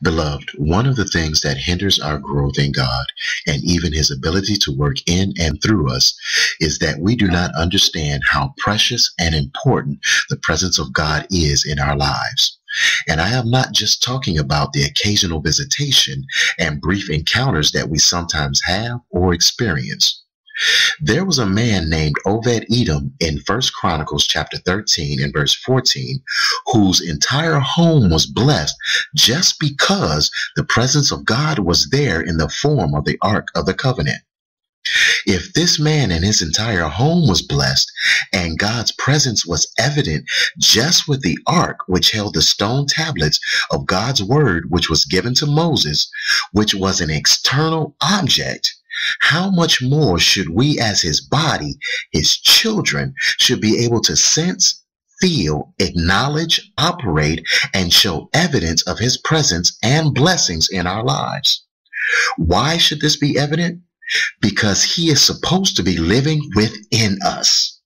Beloved, one of the things that hinders our growth in God and even his ability to work in and through us is that we do not understand how precious and important the presence of God is in our lives. And I am not just talking about the occasional visitation and brief encounters that we sometimes have or experience. There was a man named Obed-Edom in 1 Chronicles chapter 13 and verse 14, whose entire home was blessed just because the presence of God was there in the form of the Ark of the Covenant. If this man and his entire home was blessed, and God's presence was evident just with the ark, which held the stone tablets of God's word, which was given to Moses, which was an external object, how much more should we as his body, his children, should be able to sense, feel, acknowledge, operate, and show evidence of his presence and blessings in our lives? Why should this be evident? Because he is supposed to be living within us.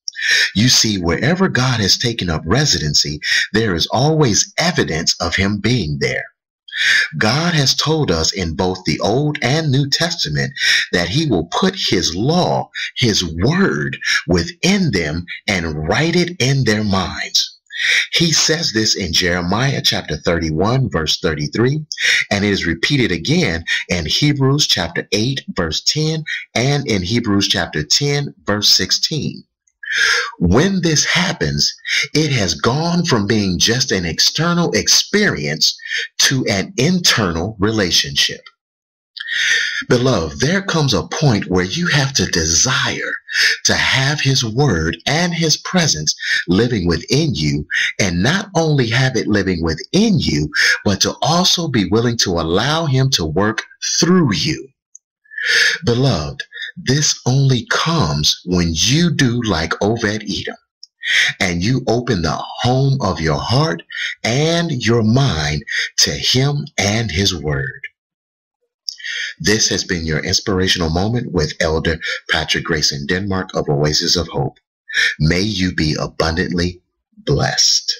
You see, wherever God has taken up residency, there is always evidence of him being there. God has told us in both the Old and New Testament that he will put his law, his word, within them and write it in their minds. He says this in Jeremiah chapter 31, verse 33, and it is repeated again in Hebrews chapter 8, verse 10, and in Hebrews chapter 10, verse 16. When this happens, it has gone from being just an external experience to an internal relationship. Beloved, there comes a point where you have to desire to have his word and his presence living within you, and not only have it living within you, but to also be willing to allow him to work through you. Beloved, this only comes when you do like Obed-Edom, and you open the home of your heart and your mind to him and his word. This has been your inspirational moment with Elder Patrick Grayson-Denmark of Oasis of Hope. May you be abundantly blessed.